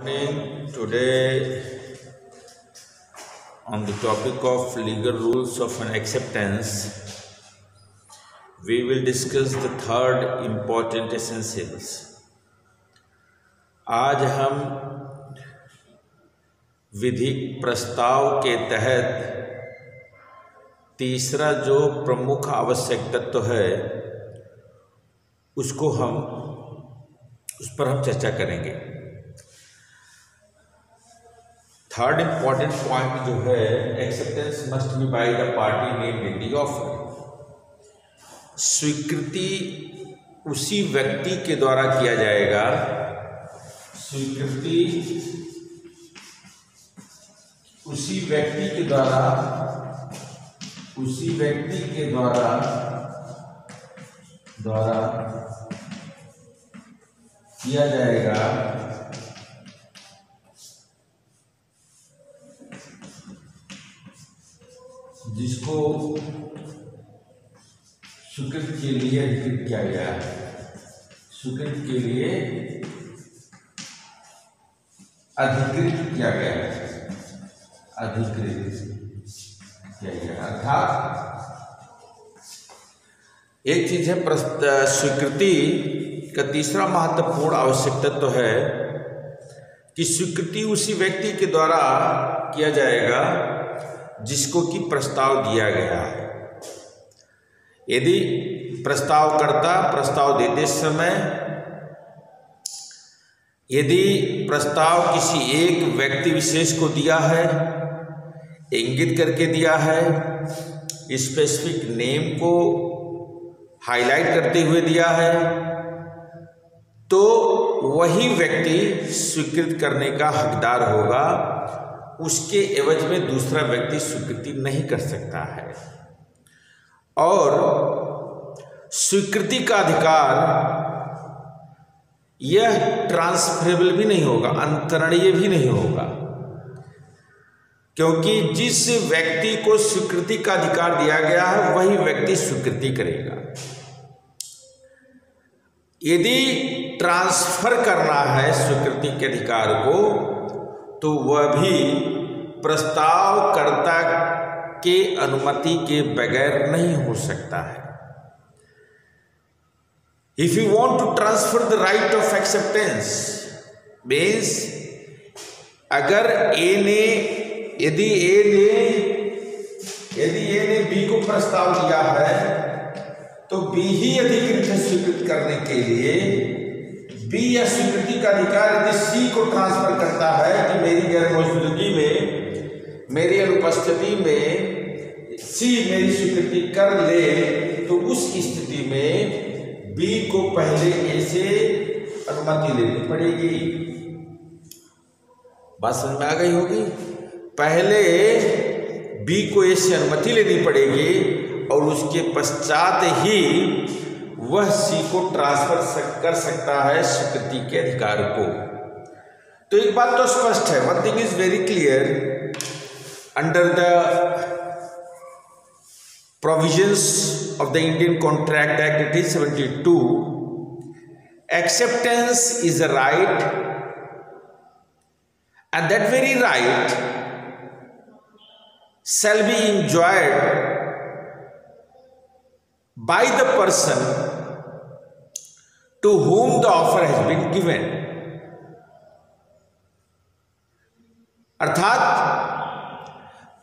Morning. Today, on the topic of legal rules of an acceptance, we will discuss the third important essentials. आज हम विधिक प्रस्ताव के तहत तीसरा जो प्रमुख आवश्यक तत्व है उस पर हम चर्चा करेंगे। थर्ड इंपॉर्टेंट पॉइंट जो है, acceptance must be by the party named in the offer. स्वीकृति उसी व्यक्ति के द्वारा किया जाएगा, स्वीकृति उसी व्यक्ति के द्वारा किया जाएगा जिसको स्वीकृत के लिए अधिकृत किया गया है। स्वीकृत के लिए अधिकृत किया गया है, अधिकृत किया गया। अर्थात एक चीज है, स्वीकृति का तीसरा महत्वपूर्ण आवश्यक तत्व है कि स्वीकृति उसी व्यक्ति के द्वारा किया जाएगा जिसको कि प्रस्ताव दिया गया है। यदि प्रस्तावकर्ता प्रस्ताव देते समय यदि प्रस्ताव किसी एक व्यक्ति विशेष को दिया है, इंगित करके दिया है, स्पेसिफिक नेम को हाईलाइट करते हुए दिया है, तो वही व्यक्ति स्वीकृत करने का हकदार होगा। उसके एवज में दूसरा व्यक्ति स्वीकृति नहीं कर सकता है। और स्वीकृति का अधिकार यह ट्रांसफरेबल भी नहीं होगा, अंतरणीय भी नहीं होगा, क्योंकि जिस व्यक्ति को स्वीकृति का अधिकार दिया गया है वही व्यक्ति स्वीकृति करेगा। यदि ट्रांसफर करना है स्वीकृति के अधिकार को, तो वह भी प्रस्तावकर्ता के अनुमति के बगैर नहीं हो सकता है। If you want to transfer the right of acceptance means, अगर यदि ए ने बी को प्रस्ताव दिया है तो बी ही अधिकृत है स्वीकृत करने के लिए। बी या स्वीकृति का अधिकार यदि सी को ट्रांसफर करता है कि मेरी गैर मौजूदगी में, मेरी अनुपस्थिति में सी मेरी स्वीकृति कर ले, तो उस स्थिति में बी को पहले ए से अनुमति लेनी पड़ेगी। बात समझ में आ गई होगी। पहले बी को ए से अनुमति लेनी पड़ेगी और उसके पश्चात ही वह सी को ट्रांसफर कर सकता है स्वीकृति के अधिकार को। तो एक बात तो स्पष्ट है, one thing is very clear, under the provisions of the Indian contract act 1872, acceptance is a right, and that very right shall be enjoyed by the person to whom the offer has been given। अर्थात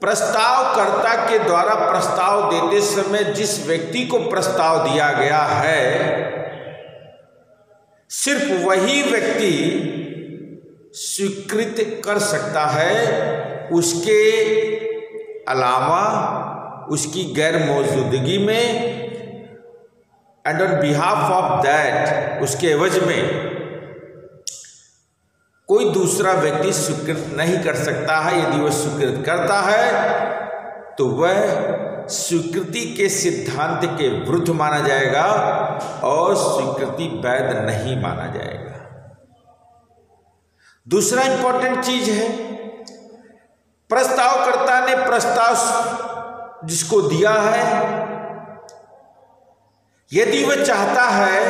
प्रस्तावकर्ता के द्वारा प्रस्ताव देते समय जिस व्यक्ति को प्रस्ताव दिया गया है, सिर्फ वही व्यक्ति स्वीकृत कर सकता है। उसके अलावा उसकी गैर मौजूदगी में and on behalf of that, उसके एवज में कोई दूसरा व्यक्ति स्वीकृत नहीं कर सकता है। यदि वह स्वीकृत करता है तो वह स्वीकृति के सिद्धांत के विरुद्ध माना जाएगा और स्वीकृति वैध नहीं माना जाएगा। दूसरा इंपॉर्टेंट चीज है, प्रस्तावकर्ता ने प्रस्ताव जिसको दिया है, यदि वह चाहता है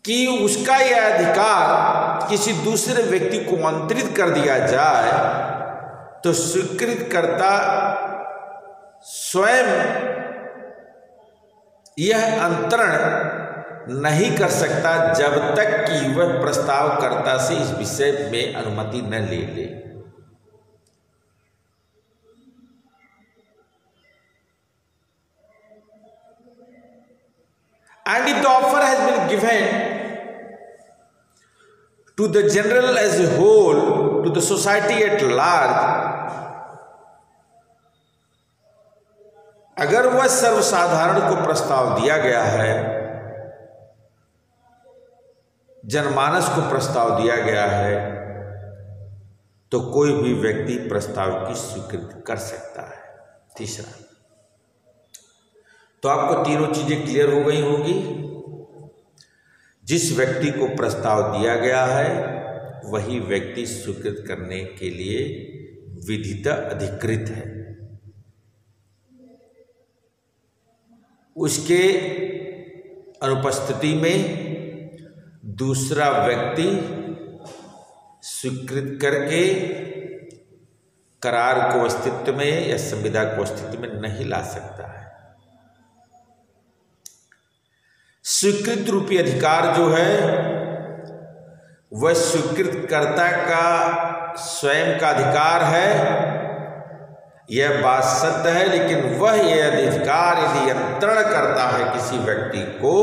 कि उसका यह अधिकार किसी दूसरे व्यक्ति को आमंत्रित कर दिया जाए तो स्वीकृतकर्ता स्वयं यह अंतरण नहीं कर सकता जब तक कि वह प्रस्तावकर्ता से इस विषय में अनुमति न ले ले। And if the offer has been given to the general as a whole, to the society at large, अगर वह सर्वसाधारण को प्रस्ताव दिया गया है, जनमानस को प्रस्ताव दिया गया है, तो कोई भी व्यक्ति प्रस्ताव की स्वीकृति कर सकता है। तीसरा, तो आपको तीनों चीजें क्लियर हो गई होगी। जिस व्यक्ति को प्रस्ताव दिया गया है वही व्यक्ति स्वीकृत करने के लिए विधिता अधिकृत है। उसके अनुपस्थिति में दूसरा व्यक्ति स्वीकृत करके करार को अस्तित्व में या संविदा को अस्तित्व में नहीं ला सकता है। स्वीकृत रूपी अधिकार जो है वह स्वीकृतकर्ता का स्वयं का अधिकार है, यह बात सत्य है, लेकिन वह यह अधिकार यदि अंतरण करता है किसी व्यक्ति को,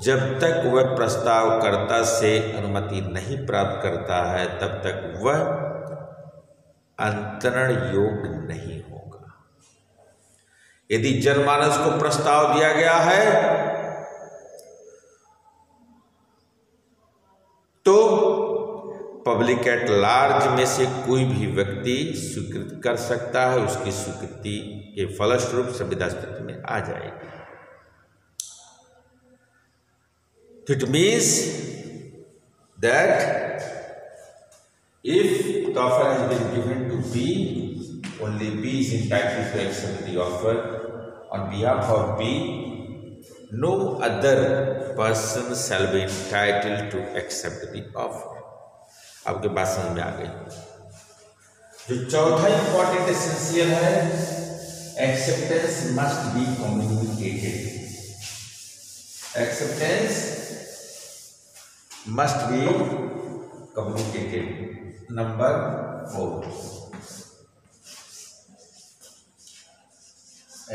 जब तक वह प्रस्तावकर्ता से अनुमति नहीं प्राप्त करता है तब तक वह अंतरण योग्य नहीं होगा। यदि जनमानस को प्रस्ताव दिया गया है तो पब्लिक एट लार्ज में से कोई भी व्यक्ति स्वीकृत कर सकता है, उसकी स्वीकृति के फलस्वरूप संविदा अस्तित्व में आ जाएगी। It means that if the offer has been given to B, only B is entitled to accept the offer. On behalf of B, no other person shall be entitled to accept the offer. आपके बात समझ में आ गई। जो चौथा important essential है, acceptance must be communicated. Acceptance must be communicated. Number 4,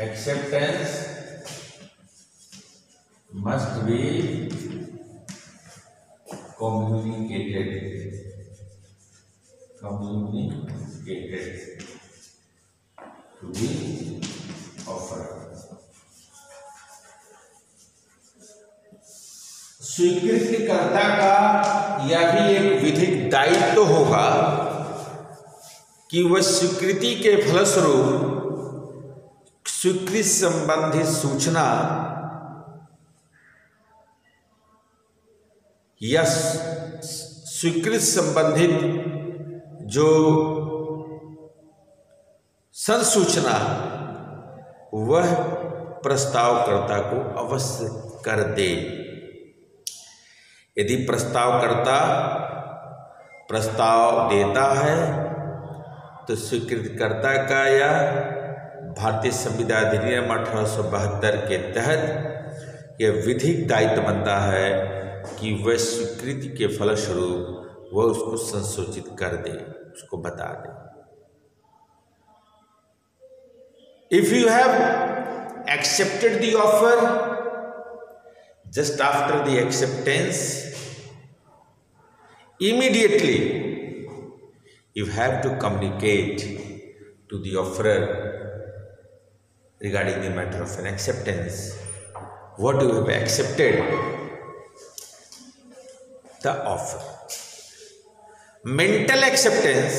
acceptance must be communicated to the offerer. स्वीकृतिकर्ता का यह भी एक विधिक दायित्व तो होगा कि वह स्वीकृति के फलस्वरूप स्वीकृति संबंधित सूचना या स्वीकृति संबंधित जो संसूचना वह प्रस्तावकर्ता को अवश्य कर दे। यदि प्रस्तावकर्ता प्रस्ताव देता है तो स्वीकृतिकर्ता का या भारतीय संविदा अधिनियम 1872 के तहत यह विधिक दायित्व बनता है कि वह स्वीकृति के फलस्वरूप वह उसको संसूचित कर दे, उसको बता दे। If you have accepted the offer, just after the acceptance, immediately you have to communicate to the offerer regarding the matter of an acceptance what you have accepted the offer. Mental acceptance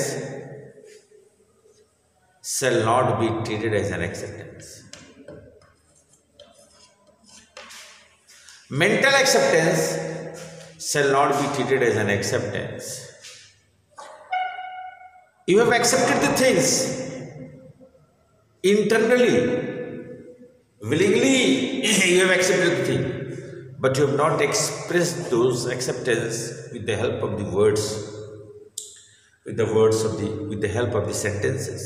shall not be treated as an acceptance. Mental acceptance shall not be treated as an acceptance. You have accepted the things internally, willingly you have accepted the thing, but you have not expressed those acceptance with the help of the words, with the help of the sentences.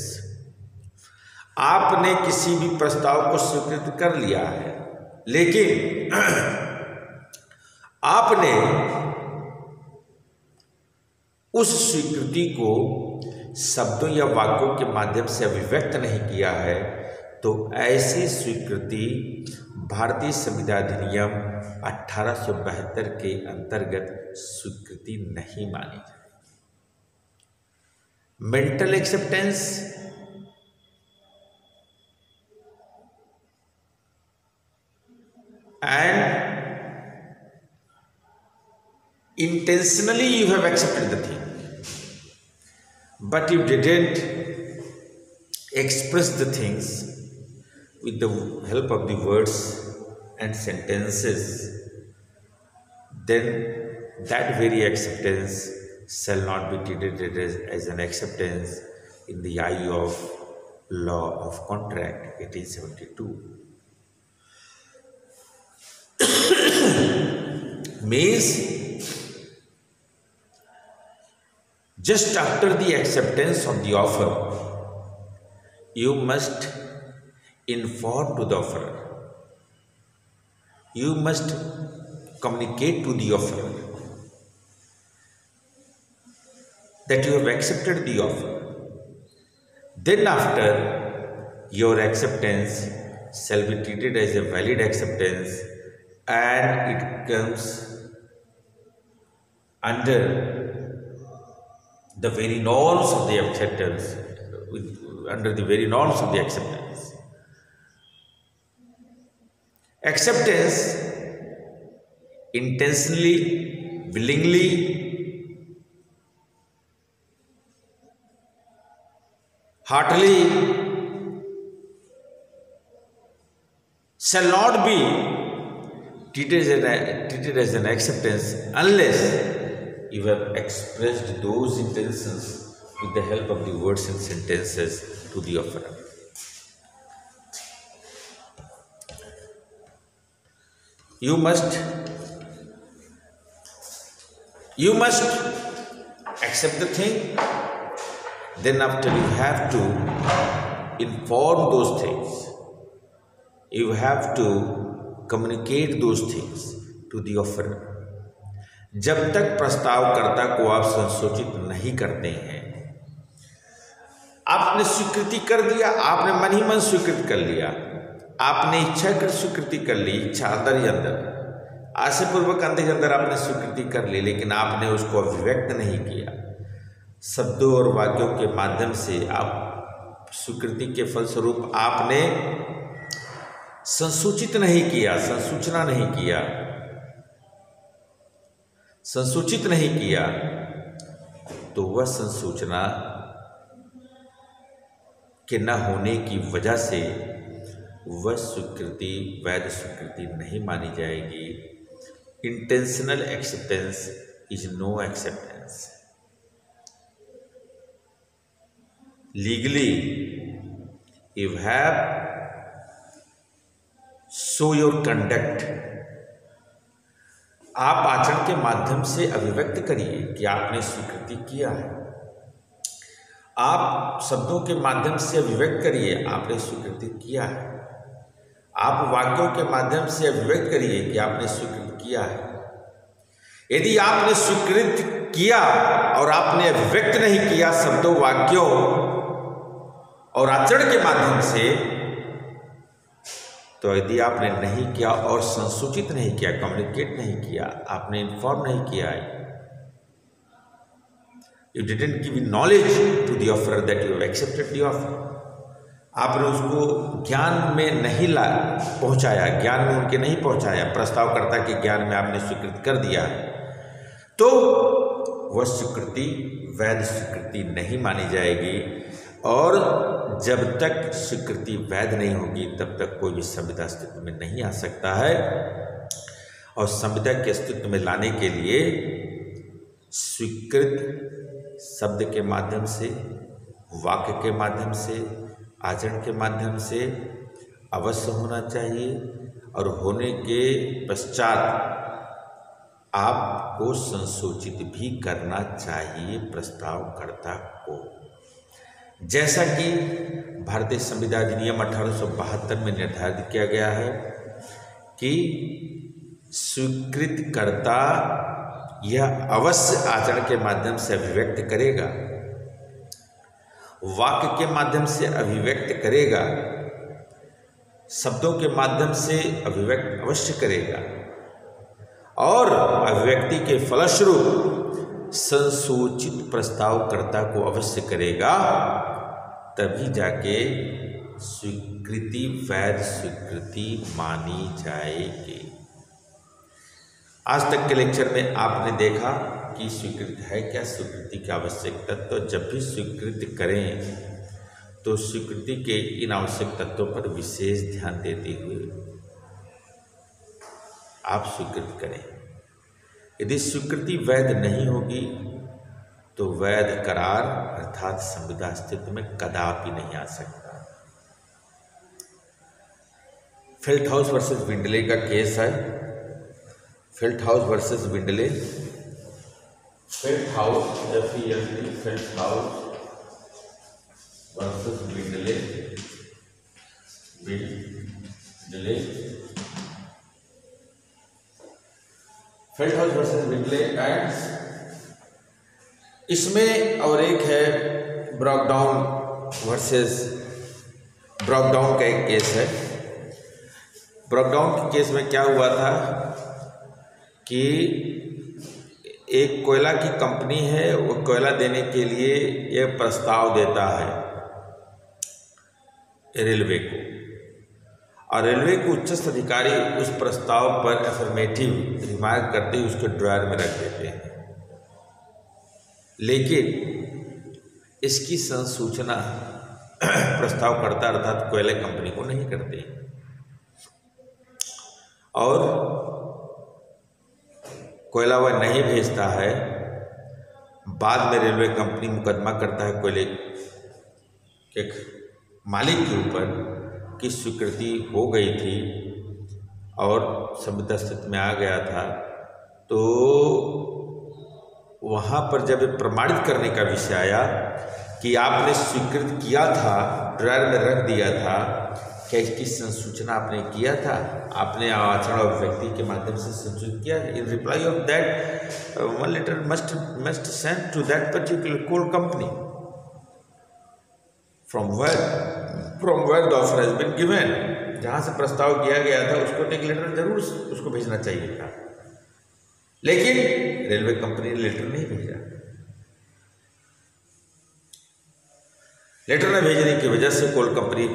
आपने किसी भी प्रस्ताव को स्वीकृत कर लिया है, लेकिन आपने उस स्वीकृति को शब्दों या वाक्यों के माध्यम से अभिव्यक्त नहीं किया है, तो ऐसी स्वीकृति भारतीय संविधान अधिनियम 1872 के अंतर्गत स्वीकृति नहीं मानी जाएगी। Mental acceptance and intentionally you have accepted the thing, but you didn't express the things with the help of the words and sentences, then that very acceptance shall not be treated as an acceptance in the eye of law of contract 1872. Means just after the acceptance of the offer, you must inform to the offerer, you must communicate to the offerer that you have accepted the offer. Then after, your acceptance shall be treated as a valid acceptance, and it comes under the very norms of the acceptance, under the very norms of the acceptance. Acceptance intentionally, willingly, heartily shall not be treated as an acceptance unless you have expressed those intentions with the help of the words and sentences to the offerer. You must accept the thing, then after you have to inform those things, you have to communicate those things to the offerer. जब तक प्रस्तावकर्ता को आप संसूचित नहीं करते हैं, आपने स्वीकृति कर दिया, आपने मन ही मन स्वीकृत कर लिया, आपने इच्छा कर स्वीकृति कर ली, इच्छा अंदर ही अंदर, आशापूर्वक अंदर ही अंदर आपने स्वीकृति कर ली, लेकिन आपने उसको अभिव्यक्त नहीं किया। शब्दों और वाक्यों के माध्यम से आप स्वीकृति के फलस्वरूप आपने संसूचित नहीं किया, संसूचना नहीं किया, संसूचित नहीं किया, तो वह संसूचना के न होने की वजह से वह स्वीकृति वैध स्वीकृति नहीं मानी जाएगी। Intentional acceptance is no acceptance. Legally you have show your conduct, आप आचरण के माध्यम से अभिव्यक्त करिए कि आपने स्वीकृति किया है। आप शब्दों के माध्यम से अभिव्यक्त करिए आपने स्वीकृति किया है। आप वाक्यों के माध्यम से अभिव्यक्त करिए कि आपने स्वीकृत किया है। यदि आपने स्वीकृत किया और आपने अभिव्यक्त नहीं किया शब्दों, वाक्यों और आचरण के माध्यम से, तो यदि आपने नहीं किया और संसूचित नहीं किया, कम्युनिकेट नहीं किया, आपने इन्फॉर्म नहीं किया, you didn't give knowledge to the offerer that you have accepted the offer, आपने उसको ज्ञान में नहीं पहुंचाया, ज्ञान में उनके नहीं पहुंचाया, प्रस्तावकर्ता के ज्ञान में आपने स्वीकृत कर दिया, तो वह स्वीकृति वैध स्वीकृति नहीं मानी जाएगी। और जब तक स्वीकृति वैध नहीं होगी तब तक कोई भी संविदा अस्तित्व में नहीं आ सकता है। और संविदा के अस्तित्व में लाने के लिए स्वीकृत शब्द के माध्यम से, वाक्य के माध्यम से, आचरण के माध्यम से अवश्य होना चाहिए। और होने के पश्चात आपको संसूचित भी करना चाहिए प्रस्तावकर्ता को। जैसा कि भारतीय संविधान अधिनियम 1872 में निर्धारित किया गया है कि स्वीकृतकर्ता यह अवश्य आचरण के माध्यम से अभिव्यक्त करेगा, वाक्य के माध्यम से अभिव्यक्त करेगा, शब्दों के माध्यम से अभिव्यक्त अवश्य करेगा और अभिव्यक्ति के फलस्वरूप संसूचित प्रस्तावकर्ता को अवश्य करेगा, तभी जाके स्वीकृति वैध स्वीकृति मानी जाएगी। आज तक के लेक्चर में आपने देखा कि स्वीकृति है क्या, स्वीकृति के आवश्यक तत्व। जब भी स्वीकृति करें तो स्वीकृति के इन आवश्यक तत्वों पर विशेष ध्यान देते हुए आप स्वीकृत करें। यदि स्वीकृति वैध नहीं होगी तो वैध करार अर्थात संविदा अस्तित्व में कदापि नहीं आ सकता। फेल्टहाउस वर्सेस विंडले का केस है। फेल्टहाउस वर्सेस विंडले, फेल्टहाउस वर्सेस विंडले, फेल्टहाउस वर्सेस विंडले एंड इसमें और एक है ब्रॉकडाउन वर्सेस ब्रॉकडाउन का एक केस है। ब्रॉकडाउन के केस में क्या हुआ था कि एक कोयला की कंपनी है, वो कोयला देने के लिए यह प्रस्ताव देता है रेलवे को, और रेलवे के उच्चस्थ अधिकारी उस प्रस्ताव पर अफर्मेटिव रिमार्क करते ही उसके ड्रायर में रख देते हैं, लेकिन इसकी संसूचना प्रस्तावकर्ता अर्थात कोयला कंपनी को नहीं करते और कोयला वह नहीं भेजता है। बाद में रेलवे कंपनी मुकदमा करता है कोयले के मालिक के ऊपर कि स्वीकृति हो गई थी और संविदा अस्तित्व में आ गया था। तो वहाँ पर जब प्रमाणित करने का विषय आया कि आपने स्वीकृत किया था, ड्रायर में रख दिया था, क्या इसकी संसूचना आपने किया था, आपने आचरण और व्यक्ति के माध्यम से संसूचित किया। In reply of that one letter must send to that particular coal company from where the offer has been given. जहाँ से प्रस्ताव किया गया था उसको एक लेटर जरूर उसको भेजना चाहिए था, लेकिन रेलवे कंपनी ने लेटर नहीं भेजा। लेटर न भेजने की वजह से कोल कंपनी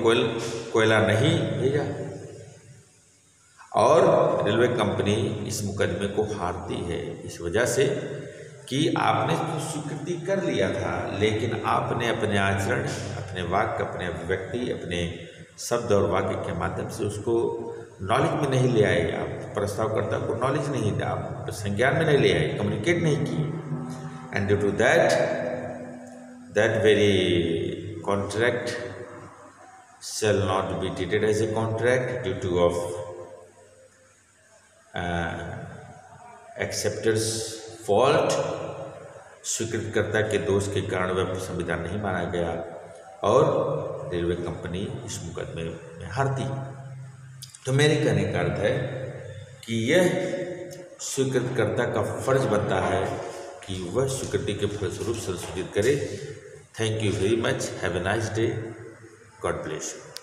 कोयला नहीं भेजा और रेलवे कंपनी इस मुकदमे को हारती है इस वजह से कि आपने तो स्वीकृति कर लिया था, लेकिन आपने अपने आचरण, अपने वाक्य, अपने अभिव्यक्ति, अपने शब्द और वाक्य के माध्यम से उसको नॉलेज में नहीं ले आए। आप प्रस्तावकर्ता को नॉलेज नहीं दिया, आप संज्ञान में नहीं ले आए, कम्युनिकेट नहीं की, and due to that very contract shall not be treated as a contract due to of acceptor's fault। स्वीकृतकर्ता के दोष के कारण वह संविधान नहीं माना गया और रेलवे कंपनी इस मुकदमे में हारती। तो मेरे कहने का अर्थ है कि यह स्वीकृतकर्ता का फर्ज बनता है कि वह स्वीकृति के फलस्वरूप संशोधित करे। Thank you very much. Have a nice day. God bless you.